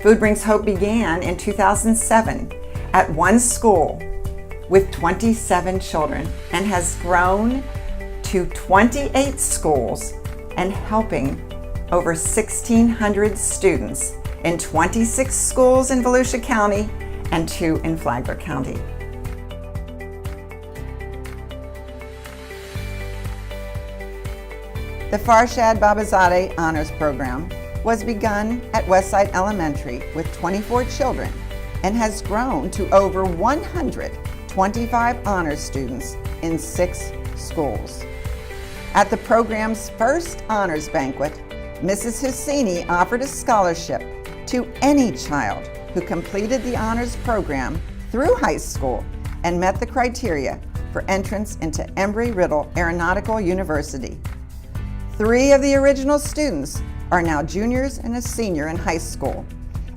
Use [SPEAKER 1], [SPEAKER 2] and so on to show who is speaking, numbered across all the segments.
[SPEAKER 1] Food Brings Hope began in 2007 at one school with 27 children and has grown to 28 schools and helping over 1,600 students in 26 schools in Volusia County and 2 in Flagler County. The Farshad Babazadeh Honors Program was begun at Westside Elementary with 24 children and has grown to over 125 honors students in 6 schools. At the program's first honors banquet, Mrs. Husseini offered a scholarship to any child who completed the honors program through high school and met the criteria for entrance into Embry-Riddle Aeronautical University. 3 of the original students are now juniors and a senior in high school.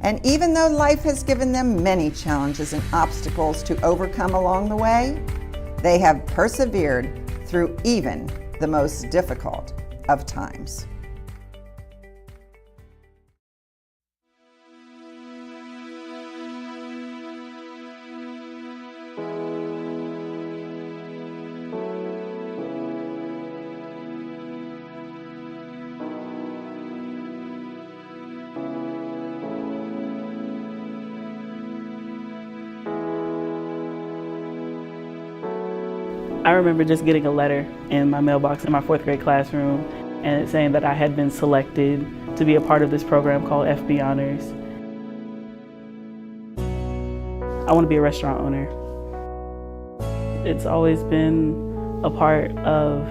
[SPEAKER 1] And even though life has given them many challenges and obstacles to overcome along the way, they have persevered through even the most difficult of times.
[SPEAKER 2] I remember just getting a letter in my mailbox in my 4th grade classroom and it saying that I had been selected to be a part of this program called FB Honors. I want to be a restaurant owner. It's always been a part of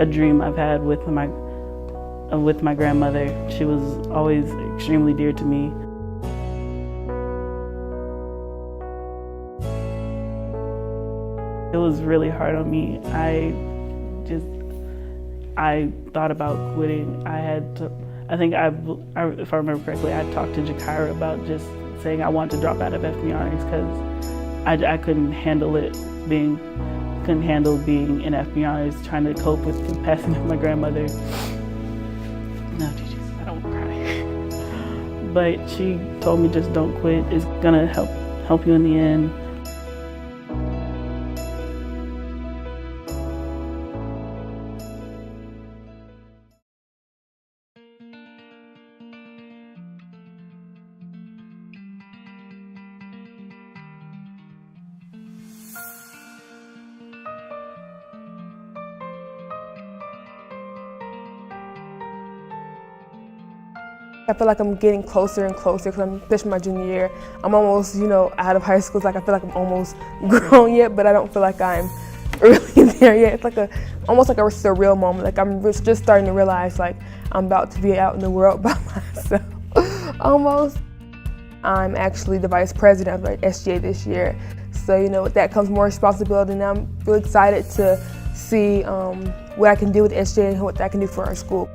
[SPEAKER 2] a dream I've had with my grandmother. She was always extremely dear to me. It was really hard on me. I thought about quitting. If I remember correctly, I talked to Jakira about just saying I wanted to drop out of FB Honors because I couldn't handle being in FB Honors, trying to cope with the passing of my grandmother. No, Jesus, I don't want to cry. But she told me just don't quit. It's gonna help you in the end.
[SPEAKER 3] I feel like I'm getting closer and closer because I'm finishing my junior year. I'm almost, out of high school. It's like I feel like I'm almost grown yet, but I don't feel like I'm really there yet. It's like almost like a surreal moment. Like I'm just starting to realize like I'm about to be out in the world by myself, almost. I'm actually the vice president of SGA this year. So, with that comes more responsibility, and I'm really excited to see what I can do with SGA and what I can do for our school.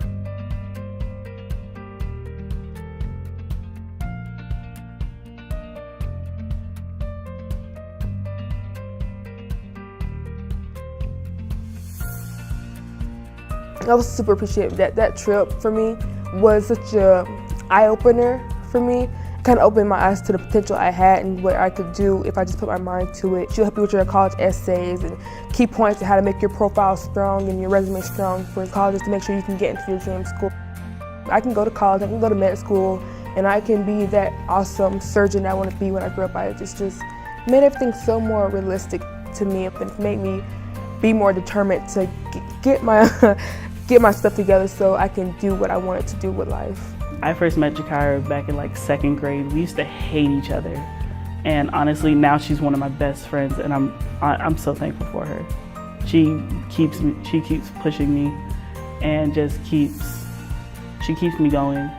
[SPEAKER 3] I was super appreciative that trip for me was such a eye-opener for me. Kind of opened my eyes to the potential I had and what I could do if I just put my mind to it. She'll help you with your college essays and key points of how to make your profile strong and your resume strong for colleges to make sure you can get into your dream school. I can go to college, I can go to med school, and I can be that awesome surgeon I want to be when I grow up. It's just made everything so more realistic to me and made me be more determined to get my stuff together so I can do what I wanted to do with life.
[SPEAKER 2] I first met Jakira back in 2nd grade. We used to hate each other. And honestly, now she's one of my best friends and I'm so thankful for her. She keeps pushing me and she keeps me going.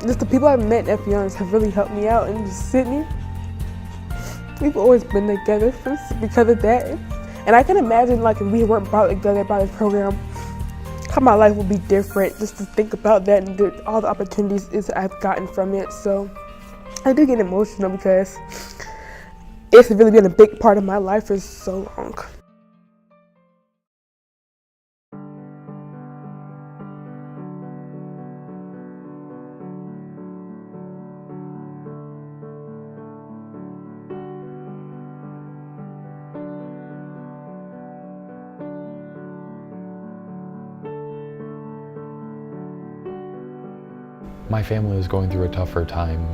[SPEAKER 3] Just the people I've met in FBRs have really helped me out, and just Sydney. We've always been together because of that. And I can imagine if we weren't brought together by this program, how my life would be different, just to think about that and all the opportunities I've gotten from it. So I do get emotional because it's really been a big part of my life for so long.
[SPEAKER 4] My family was going through a tougher time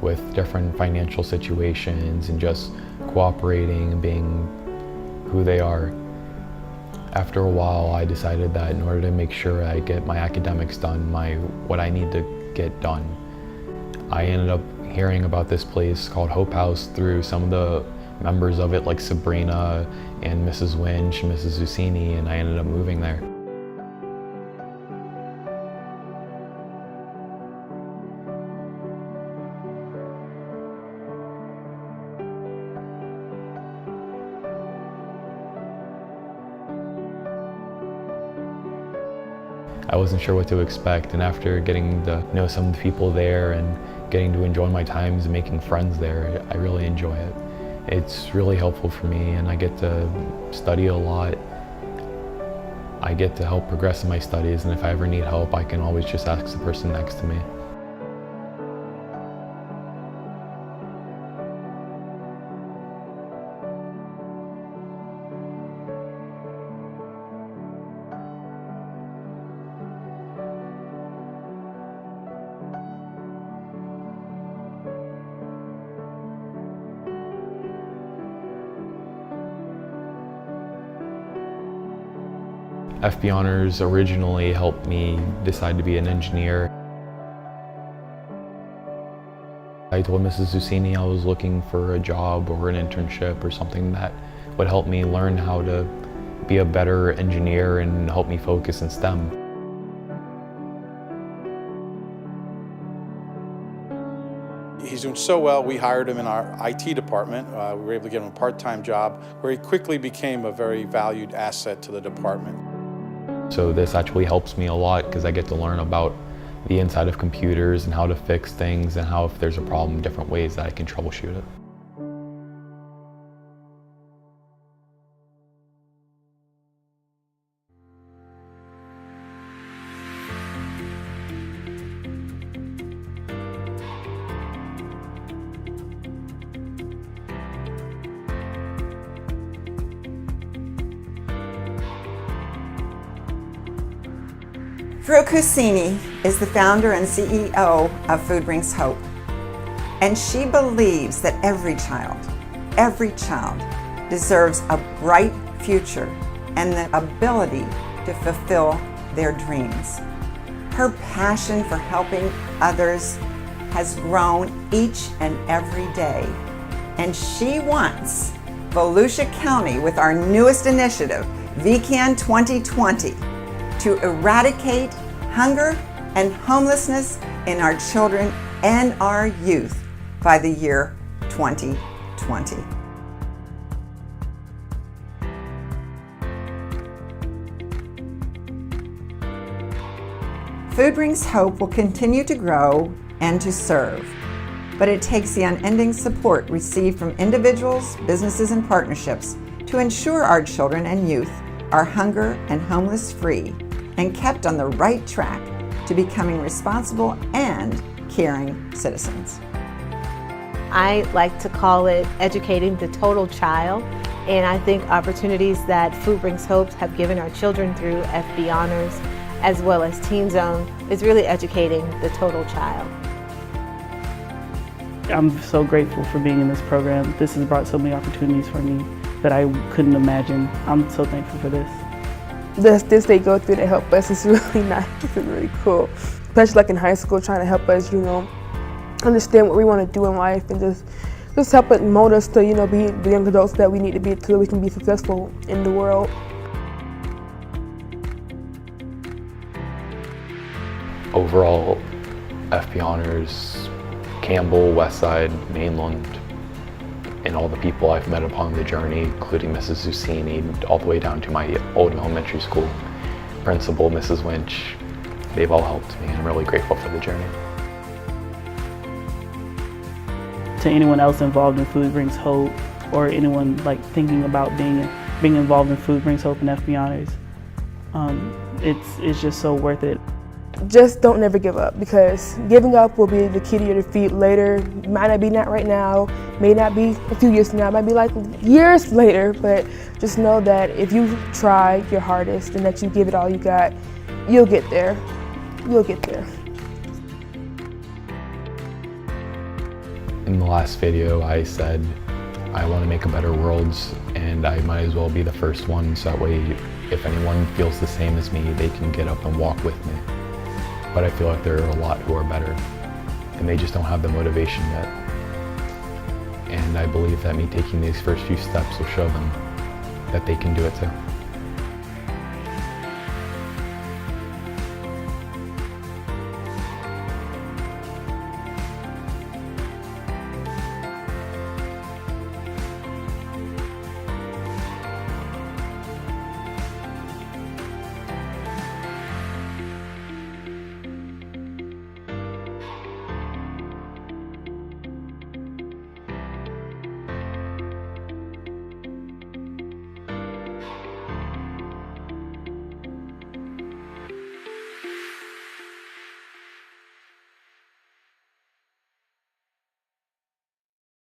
[SPEAKER 4] with different financial situations and just cooperating and being who they are. After a while, I decided that in order to make sure I get my academics done, what I need to get done, I ended up hearing about this place called Hope House through some of the members of it, like Sabrina and Mrs. Winch and Mrs. Zucchini, and I ended up moving there. I wasn't sure what to expect, and after getting to know some of the people there and getting to enjoy my times and making friends there, I really enjoy it. It's really helpful for me, and I get to study a lot. I get to help progress in my studies, and if I ever need help, I can always just ask the person next to me. FB Honors originally helped me decide to be an engineer. I told Mrs. Zucchini I was looking for a job or an internship or something that would help me learn how to be a better engineer and help me focus in STEM.
[SPEAKER 5] He's doing so well, we hired him in our IT department. We were able to get him a part-time job where he quickly became a very valued asset to the department.
[SPEAKER 4] So this actually helps me a lot because I get to learn about the inside of computers and how to fix things and how, if there's a problem, different ways that I can troubleshoot it.
[SPEAKER 1] Brooke Husini is the founder and CEO of Food Brings Hope, and she believes that every child deserves a bright future and the ability to fulfill their dreams. Her passion for helping others has grown each and every day, and she wants Volusia County, with our newest initiative, VCAN 2020, to eradicate hunger and homelessness in our children and our youth by the year 2020. Food Brings Hope will continue to grow and to serve, but it takes the unending support received from individuals, businesses, and partnerships to ensure our children and youth are hunger and homeless free and kept on the right track to becoming responsible and caring citizens.
[SPEAKER 6] I like to call it educating the total child, and I think opportunities that Food Brings Hope have given our children through FB Honors as well as Teen Zone is really educating the total child.
[SPEAKER 2] I'm so grateful for being in this program. This has brought so many opportunities for me that I couldn't imagine. I'm so thankful for this.
[SPEAKER 3] The things they go through to help us is really nice and really cool. Especially like in high school, trying to help us, understand what we want to do in life and just help it mold us to, be the young adults that we need to be so we can be successful in the world.
[SPEAKER 4] Overall, FB Honors, Campbell, Westside, Mainland, and all the people I've met upon the journey, including Mrs. Zucchini, all the way down to my old elementary school principal, Mrs. Winch, they've all helped me, and I'm really grateful for the journey.
[SPEAKER 2] To anyone else involved in Food Brings Hope, or anyone thinking about being involved in Food Brings Hope and FB Honors, it's just so worth it.
[SPEAKER 3] Just don't never give up, because giving up will be the key to your defeat later. Might not be not right now, may not be a few years from now, might be years later, but just know that if you try your hardest and that you give it all you got, you'll get there. You'll get there.
[SPEAKER 4] In the last video, I said I want to make a better world, and I might as well be the first one, so that way if anyone feels the same as me, they can get up and walk with me. But I feel like there are a lot who are better, and they just don't have the motivation yet. And I believe that me taking these first few steps will show them that they can do it too.